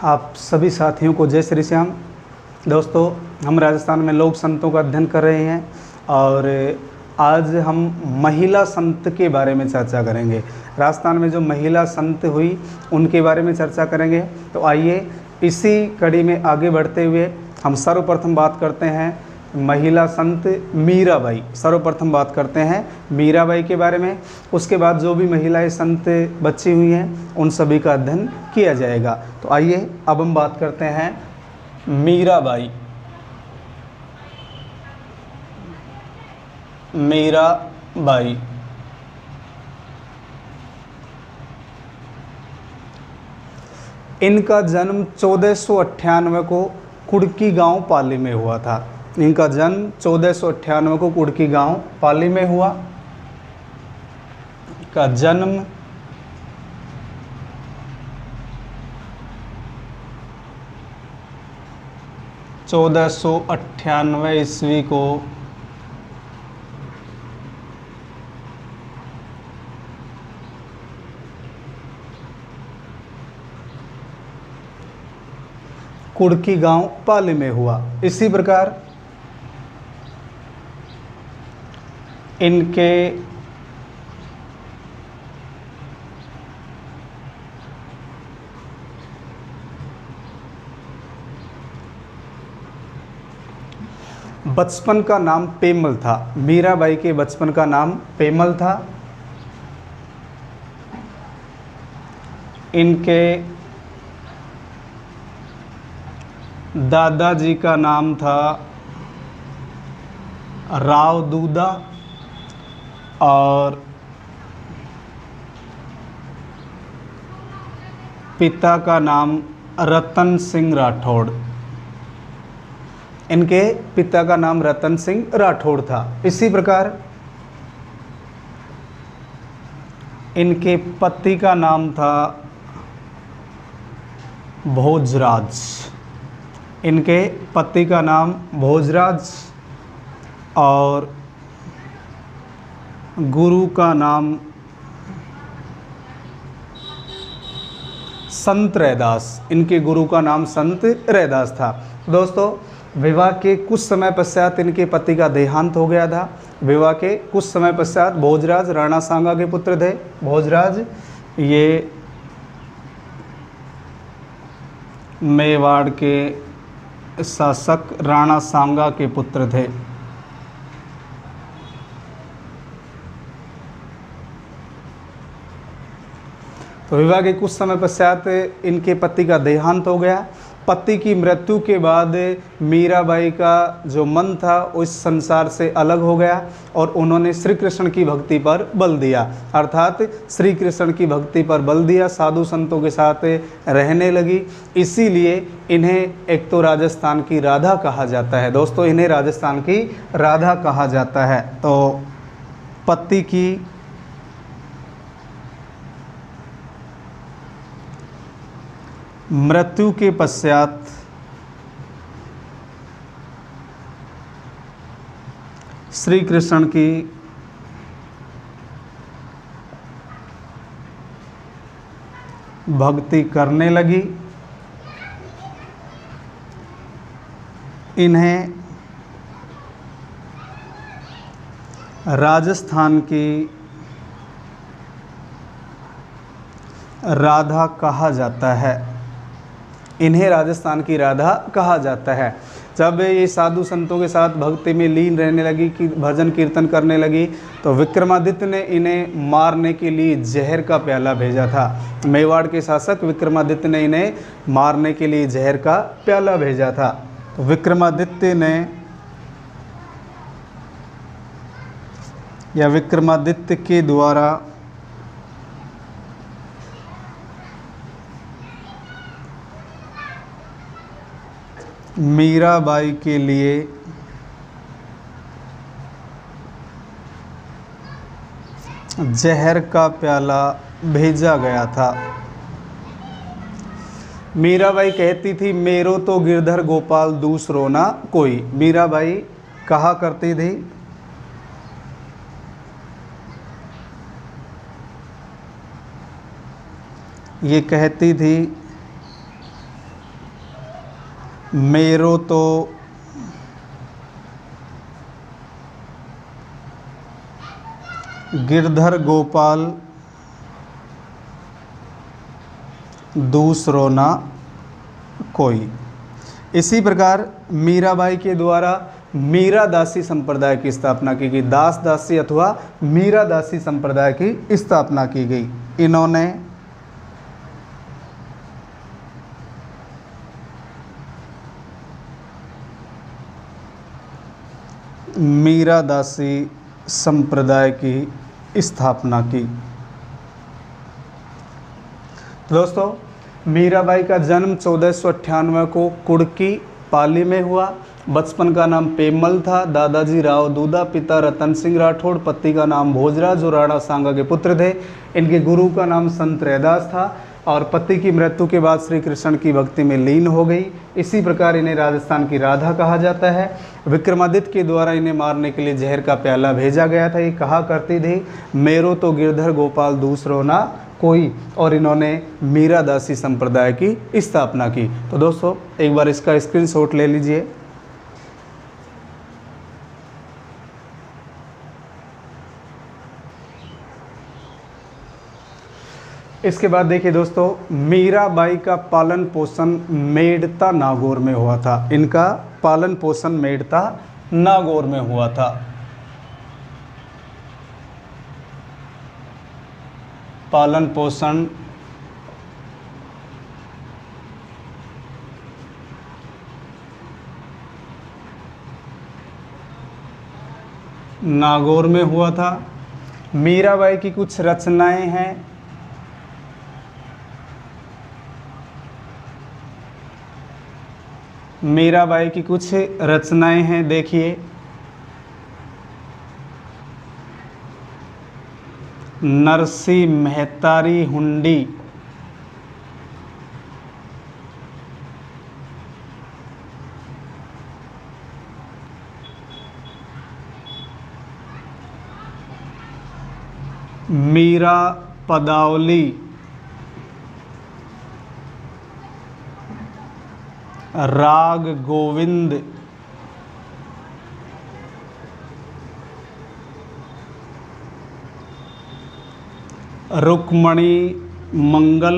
आप सभी साथियों को जय श्री श्याम। दोस्तों, हम राजस्थान में लोक संतों का अध्ययन कर रहे हैं और आज हम महिला संत के बारे में चर्चा करेंगे। राजस्थान में जो महिला संत हुई उनके बारे में चर्चा करेंगे। तो आइए इसी कड़ी में आगे बढ़ते हुए हम सर्वप्रथम बात करते हैं महिला संत मीराबाई। सर्वप्रथम बात करते हैं मीराबाई के बारे में। उसके बाद जो भी महिलाएं संत बची हुई हैं उन सभी का अध्ययन किया जाएगा। तो आइए अब हम बात करते हैं मीराबाई। मीराबाई इनका जन्म 1498 को कुड़की गांव पाली में हुआ था। इनका जन्म 1498 को कुड़की गांव पाली में हुआ। का जन्म 1498 ईस्वी को कुड़की गांव पाली में हुआ। इसी प्रकार इनके बचपन का नाम पेमल था। मीराबाई के बचपन का नाम पेमल था। इनके दादाजी का नाम था राव दूदा और पिता का नाम रतन सिंह राठौड़। इनके पिता का नाम रतन सिंह राठौड़ था। इसी प्रकार इनके पति का नाम था भोजराज। इनके पति का नाम भोजराज और गुरु का नाम संत रैदास। इनके गुरु का नाम संत रैदास था। दोस्तों, विवाह के कुछ समय पश्चात इनके पति का देहांत हो गया था। विवाह के कुछ समय पश्चात भोजराज राणा सांगा के पुत्र थे। भोजराज ये मेवाड़ के शासक राणा सांगा के पुत्र थे। तो विवाह के कुछ समय पश्चात इनके पति का देहांत हो गया। पति की मृत्यु के बाद मीराबाई का जो मन था उस संसार से अलग हो गया और उन्होंने श्री कृष्ण की भक्ति पर बल दिया। अर्थात श्री कृष्ण की भक्ति पर बल दिया, साधु संतों के साथ रहने लगी। इसीलिए इन्हें एक तो राजस्थान की राधा कहा जाता है। दोस्तों, इन्हें राजस्थान की राधा कहा जाता है। तो पति की मृत्यु के पश्चात श्री कृष्ण की भक्ति करने लगी। इन्हें राजस्थान की राधा कहा जाता है। इन्हें राजस्थान की राधा कहा जाता है। जब ये साधु संतों के साथ भक्ति में लीन रहने लगी, कि भजन कीर्तन करने लगी, तो विक्रमादित्य ने इन्हें मारने के लिए जहर का प्याला भेजा था। मेवाड़ के शासक विक्रमादित्य ने इन्हें मारने के लिए जहर का प्याला भेजा था। तो विक्रमादित्य ने या विक्रमादित्य के द्वारा मीराबाई के लिए जहर का प्याला भेजा गया था। मीराबाई कहती थी, मेरो तो गिरधर गोपाल दूसरो ना कोई। मीराबाई कहा करती थी, ये कहती थी मेरो तो गिरधर गोपाल दूसरो ना कोई। इसी प्रकार मीराबाई के द्वारा मीरा दासी संप्रदाय की स्थापना की गई। दास दासी अथवा मीरा दासी संप्रदाय की स्थापना की गई। इन्होंने मीरा दासी संप्रदाय की स्थापना की। तो दोस्तों, मीराबाई का जन्म 1498 को कुड़की पाली में हुआ। बचपन का नाम पेमल था। दादाजी राव दूधा, पिता रतन सिंह राठौड़, पति का नाम भोजराज, जो राणा सांगा के पुत्र थे। इनके गुरु का नाम संत रैदास था और पति की मृत्यु के बाद श्री कृष्ण की भक्ति में लीन हो गई। इसी प्रकार इन्हें राजस्थान की राधा कहा जाता है। विक्रमादित्य के द्वारा इन्हें मारने के लिए जहर का प्याला भेजा गया था। ये कहा करती थी मेरो तो गिरधर गोपाल दूसरो ना कोई, और इन्होंने मीरा दासी संप्रदाय की स्थापना की। तो दोस्तों, एक बार इसका स्क्रीनशॉट ले लीजिए। इसके बाद देखिए दोस्तों, मीराबाई का पालन पोषण मेड़ता नागौर में हुआ था। इनका पालन पोषण मेड़ता नागौर में हुआ था। पालन पोषण नागौर में हुआ था। मीराबाई की कुछ रचनाएं हैं। मीराबाई की कुछ रचनाएं हैं, देखिए। नरसी मेहतारी हुंडी, मीरा पदावली, राग गोविंद, रुक्मणी मंगल,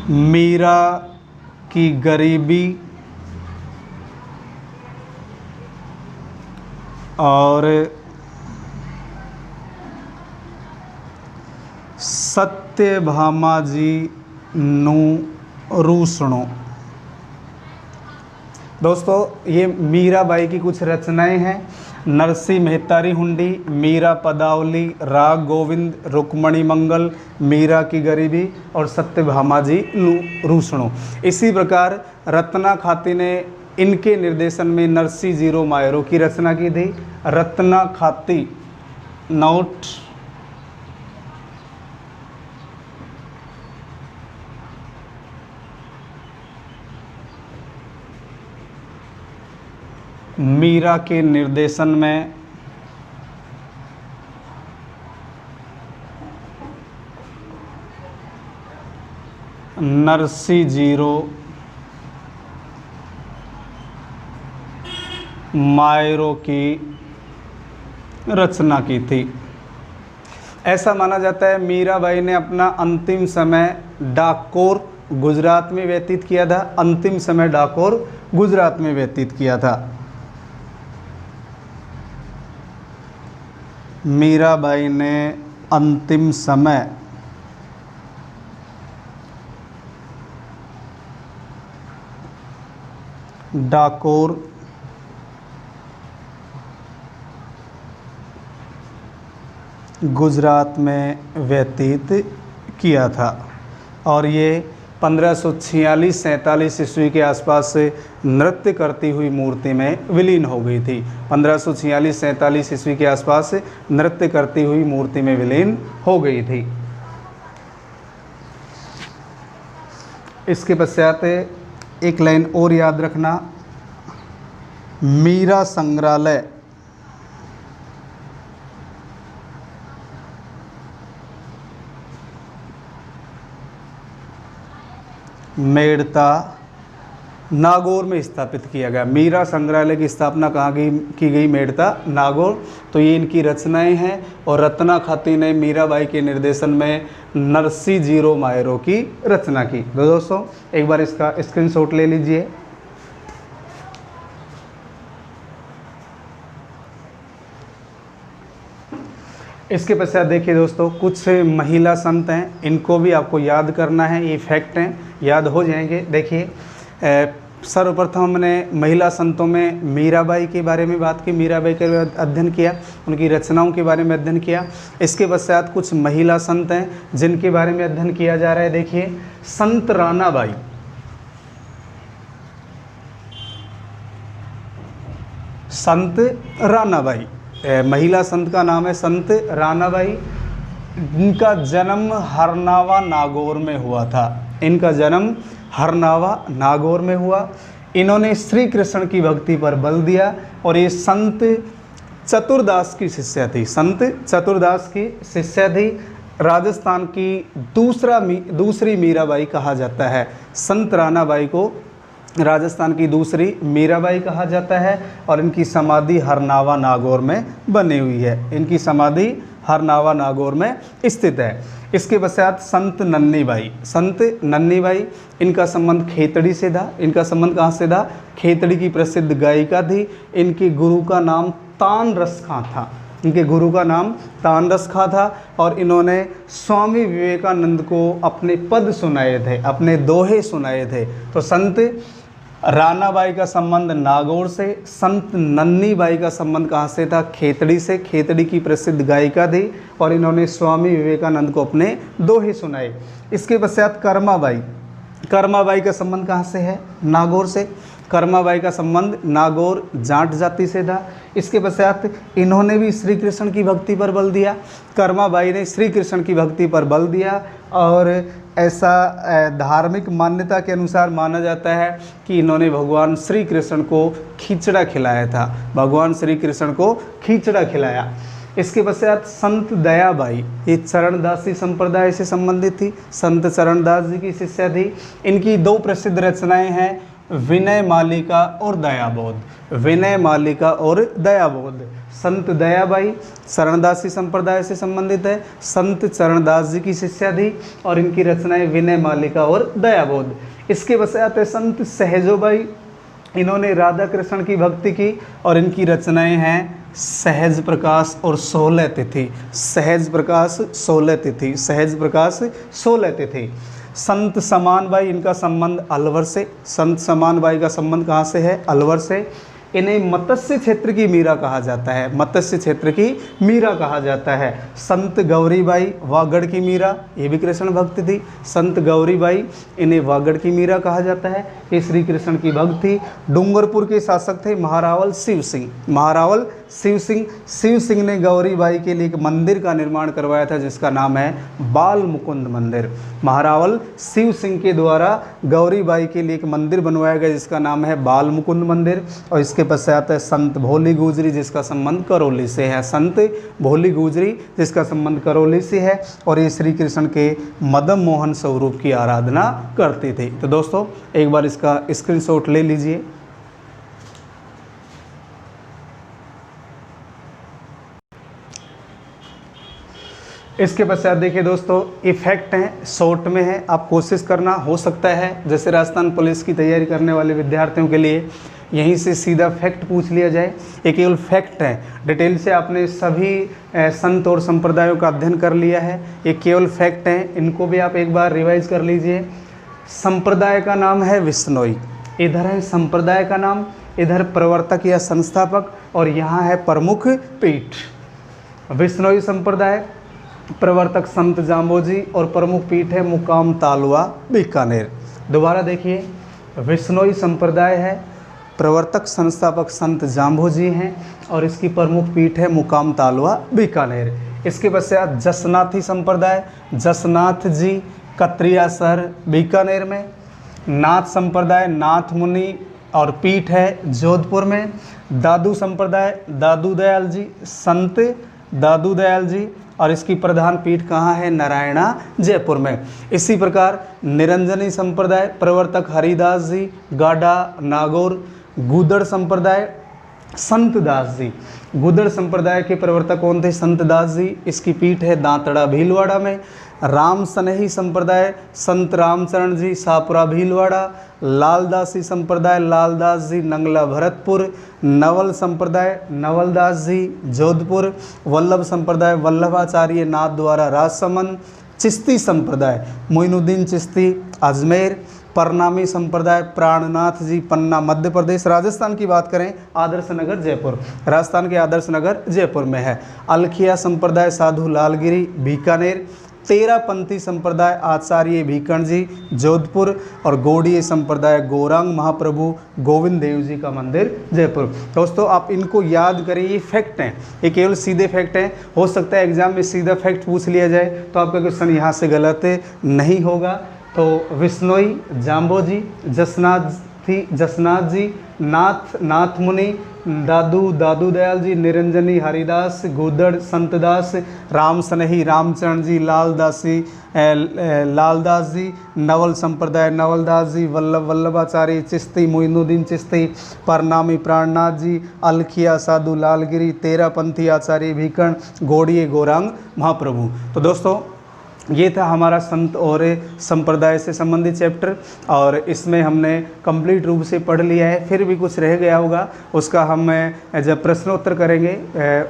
मीरा की गरीबी और सत्यभामा जी नु रूसणो। दोस्तों, ये मीराबाई की कुछ रचनाएं हैं। नरसी मेहतारी हुंडी, मीरा पदावली, राग गोविंद, रुक्मणी मंगल, मीरा की गरीबी और सत्यभामा जी रूसणो। इसी प्रकार रत्ना खाती ने इनके निर्देशन में नरसी जीरो मायरो की रचना की थी। रत्ना खाती नोट मीरा के निर्देशन में नरसी जीरो मायरो की रचना की थी। ऐसा माना जाता है मीराबाई ने अपना अंतिम समय डाकोर गुजरात में व्यतीत किया था। अंतिम समय डाकोर गुजरात में व्यतीत किया था। मीराबाई ने अंतिम समय डाकोर गुजरात में व्यतीत किया था और ये 1546-47 ईस्वी के आसपास से नृत्य करती हुई मूर्ति में विलीन हो गई थी। 1546-47 ईस्वी के आसपास से नृत्य करती हुई मूर्ति में विलीन हो गई थी। इसके पश्चात एक लाइन और याद रखना, मीरा संग्रहालय मेड़ता नागौर में स्थापित किया गया। मीरा संग्रहालय की स्थापना कहाँ की गई? मेड़ता नागौर। तो ये इनकी रचनाएं हैं। और रत्ना खाती ने मीराबाई के निर्देशन में नरसी जीरो मायरो की रचना की। तो दोस्तों एक बार इसका स्क्रीनशॉट ले लीजिए। इसके पश्चात देखिए दोस्तों, कुछ महिला संत हैं, इनको भी आपको याद करना है। ये फैक्ट हैं, याद हो जाएंगे। देखिए सर्वप्रथम हमने महिला संतों में मीराबाई के बारे में बात की, मीराबाई का अध्ययन किया, उनकी रचनाओं के बारे में अध्ययन किया। इसके पश्चात कुछ महिला संत हैं जिनके बारे में अध्ययन किया जा रहा है। देखिए संत रानाबाई, संत रानाबाई, महिला संत का नाम है संत रानाबाई। इनका जन्म हरनावा नागौर में हुआ था। इनका जन्म हरनावा नागौर में हुआ। इन्होंने श्री कृष्ण की भक्ति पर बल दिया और ये संत चतुरदास की शिष्या थी। संत चतुरदास की शिष्या थी। राजस्थान की दूसरी मीराबाई कहा जाता है। संत रानाबाई को राजस्थान की दूसरी मीराबाई कहा जाता है। और इनकी समाधि हरनावा नागौर में बनी हुई है। इनकी समाधि हरनावा नागौर में स्थित है। इसके पश्चात संत नन्नी बाई, संत नन्नी बाई, इनका संबंध खेतड़ी से था। इनका संबंध कहाँ से था? खेतड़ी की प्रसिद्ध गायिका थी। इनके गुरु का नाम तान रस खां था। इनके गुरु का नाम तान रस खां था। और इन्होंने स्वामी विवेकानंद को अपने पद सुनाए थे, अपने दोहे सुनाए थे। तो संत रानाबाई का संबंध नागौर से, संत नन्नी बाई का संबंध कहाँ से था? खेतड़ी से। खेतड़ी की प्रसिद्ध गायिका थी और इन्होंने स्वामी विवेकानंद को अपने दोहे सुनाए। इसके पश्चात कर्माबाई, कर्माबाई का संबंध कहाँ से है? नागौर से। कर्माबाई का संबंध नागौर जाट जाति से था। इसके पश्चात इन्होंने भी श्री कृष्ण की भक्ति पर बल दिया। कर्माबाई ने श्री कृष्ण की भक्ति पर बल दिया और ऐसा धार्मिक मान्यता के अनुसार माना जाता है कि इन्होंने भगवान श्री कृष्ण को खिचड़ा खिलाया था। भगवान श्री कृष्ण को खिचड़ा खिलाया। इसके पश्चात संत दयाबाई, ये चरणदासी संप्रदाय से संबंधित थी। संत चरणदास जी की शिष्या थी। इनकी दो प्रसिद्ध रचनाएं हैं, विनय मालिका और दयाबोध। विनय मालिका और दयाबोध। संत दयाबाई चरणदासी संप्रदाय से संबंधित है। संत चरणदास जी की शिष्या थी और इनकी रचनाएं विनय मालिका और दयाबोध। इसके पश्चात है संत सहजोबाई। इन्होंने राधा कृष्ण की भक्ति की और इनकी रचनाएं हैं सहज प्रकाश और 16 तिथि। सहज प्रकाश 16 तिथि, सहज प्रकाश 16 तिथि। संत समानबाई, इनका संबंध अलवर से। संत समानबाई का संबंध कहाँ से है? अलवर से। इन्हें मत्स्य क्षेत्र की मीरा कहा जाता है। मत्स्य क्षेत्र की मीरा कहा जाता है। संत गौरीबाई वागड़ की मीरा, ये भी कृष्ण भक्त थी। संत गौरीबाई, इन्हें वागड़ की मीरा कहा जाता है। ये श्री कृष्ण की भक्त थी। डूंगरपुर के शासक थे महारावल शिव सिंह। महारावल शिव सिंह, शिव सिंह ने गौरीबाई के लिए एक मंदिर का निर्माण करवाया था जिसका नाम है बाल मुकुंद मंदिर। महारावल शिव सिंह के द्वारा गौरीबाई के लिए एक मंदिर बनवाया गया जिसका नाम है बाल मुकुंद मंदिर। और इसके पश्चात है संत भोली गुजरी जिसका संबंध करौली से है। संत भोली गुजरी जिसका संबंध करौली से है और ये श्री कृष्ण के मदन मोहन स्वरूप की आराधना करते थे। तो दोस्तों एक बार इसका स्क्रीनशॉट ले लीजिए। इसके पश्चात देखिए दोस्तों, इफेक्ट हैं, शॉर्ट में है, आप कोशिश करना। हो सकता है जैसे राजस्थान पुलिस की तैयारी करने वाले विद्यार्थियों के लिए यहीं से सीधा फैक्ट पूछ लिया जाए। ये केवल फैक्ट है, डिटेल से आपने सभी संत और संप्रदायों का अध्ययन कर लिया है। ये केवल फैक्ट हैं, इनको भी आप एक बार रिवाइज कर लीजिए। संप्रदाय का नाम है विश्नोई। इधर है संप्रदाय का नाम, इधर प्रवर्तक या संस्थापक और यहाँ है प्रमुख पीठ। विश्नोई संप्रदाय, प्रवर्तक संत जाम्बोजी और प्रमुख पीठ है मुकाम तालुआ बीकानेर। दोबारा देखिए, विश्नोई संप्रदाय है, प्रवर्तक संस्थापक संत जाम्बोजी हैं और इसकी प्रमुख पीठ है मुकाम तालुआ बीकानेर। इसके पश्चात जसनाथी संप्रदाय, जसनाथ जी कत्रियासर बीकानेर में। नाथ संप्रदाय, नाथ मुनि और पीठ है जोधपुर में। दादू संप्रदाय, दादू दयाल जी, संत दादू दयाल जी और इसकी प्रधान पीठ कहाँ है? नारायणा जयपुर में। इसी प्रकार निरंजनी संप्रदाय प्रवर्तक हरिदास जी, गाडा नागौर। गूदड़ संप्रदाय संत दास जी, गूदड़ संप्रदाय के प्रवर्तक कौन थे? संत दास जी। इसकी पीठ है दांतड़ा भीलवाड़ा में। राम सनेही संप्रदाय संत रामचरण जी, शाहपुरा भीलवाड़ा। लालदासी संप्रदाय लालदास जी, नंगला भरतपुर। नवल संप्रदाय नवलदास जी, जोधपुर। वल्लभ संप्रदाय वल्लभाचार्य नाथ द्वारा, राजसमंद। चिश्ती संप्रदाय मोइनुद्दीन चिश्ती, अजमेर। परनामी संप्रदाय प्राणनाथ जी, पन्ना मध्य प्रदेश। राजस्थान की बात करें, आदर्श नगर जयपुर, राजस्थान के आदर्श नगर जयपुर में है। अलखिया संप्रदाय साधु लालगिरी, बीकानेर। तेरापंथी संप्रदाय आचार्य भीकण जी, जोधपुर। और गौड़ीय संप्रदाय गौरांग महाप्रभु गोविंद देव जी का मंदिर, जयपुर। दोस्तों आप इनको याद करें, ये फैक्ट हैं, ये केवल सीधे फैक्ट हैं। हो सकता है एग्जाम में सीधा फैक्ट पूछ लिया जाए तो आपका क्वेश्चन यहाँ से गलत नहीं होगा। तो विश्नोई, जाम्बोजी, जसनाथ जी, नाथ मुनि, दादू दयाल जी, निरंजनी हरिदास, गूदड़ संतदास, राम सनेही रामचरण जी, लालदास जी। नवल संप्रदाय नवलदास जी, वल्लभाचार्य चिश्ती, मोइनुद्दीन चिश्ती। परनामी प्राणनाथ जी, अलखिया साधु लालगिरी। तेरापंथी आचार्य भीकण, गौड़ीय गौरांग महाप्रभु। तो दोस्तों ये था हमारा संत और संप्रदाय से संबंधित चैप्टर, और इसमें हमने कंप्लीट रूप से पढ़ लिया है। फिर भी कुछ रह गया होगा, उसका हम जब प्रश्नोत्तर करेंगे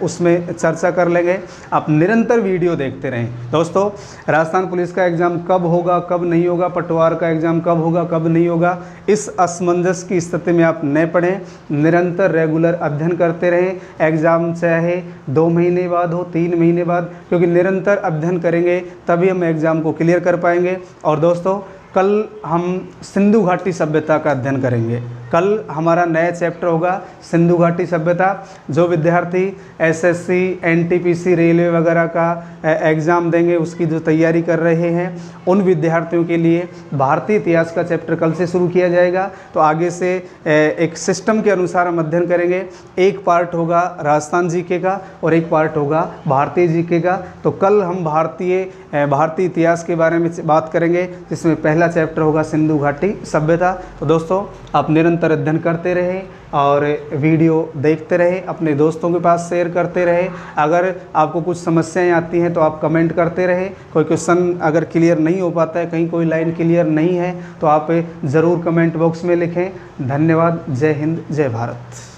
उसमें चर्चा कर लेंगे। आप निरंतर वीडियो देखते रहें। दोस्तों राजस्थान पुलिस का एग्ज़ाम कब होगा कब नहीं होगा, पटवार का एग्ज़ाम कब होगा कब नहीं होगा, इस असमंजस की स्थिति में आप न पढ़ें, निरंतर रेगुलर अध्ययन करते रहें। एग्ज़ाम चाहे 2 महीने बाद हो, 3 महीने बाद, क्योंकि निरंतर अध्ययन करेंगे तभी हम एग्ज़ाम को क्लियर कर पाएंगे। और दोस्तों कल हम सिंधु घाटी सभ्यता का अध्ययन करेंगे। कल हमारा नया चैप्टर होगा सिंधु घाटी सभ्यता। जो विद्यार्थी एसएससी, एनटीपीसी, रेलवे वगैरह का एग्ज़ाम देंगे, उसकी जो तैयारी कर रहे हैं, उन विद्यार्थियों के लिए भारतीय इतिहास का चैप्टर कल से शुरू किया जाएगा। तो आगे से एक सिस्टम के अनुसार हम अध्ययन करेंगे। एक पार्ट होगा राजस्थान जीके का और एक पार्ट होगा भारतीय जीके का। तो कल हम भारतीय इतिहास के बारे में बात करेंगे, जिसमें पहला चैप्टर होगा सिंधु घाटी सभ्यता। तो दोस्तों आप निरंतर अध्ययन करते रहें और वीडियो देखते रहें, अपने दोस्तों के पास शेयर करते रहें। अगर आपको कुछ समस्याएं आती हैं तो आप कमेंट करते रहें। कोई क्वेश्चन अगर क्लियर नहीं हो पाता है, कहीं कोई लाइन क्लियर नहीं है, तो आप ज़रूर कमेंट बॉक्स में लिखें। धन्यवाद। जय हिंद, जय भारत।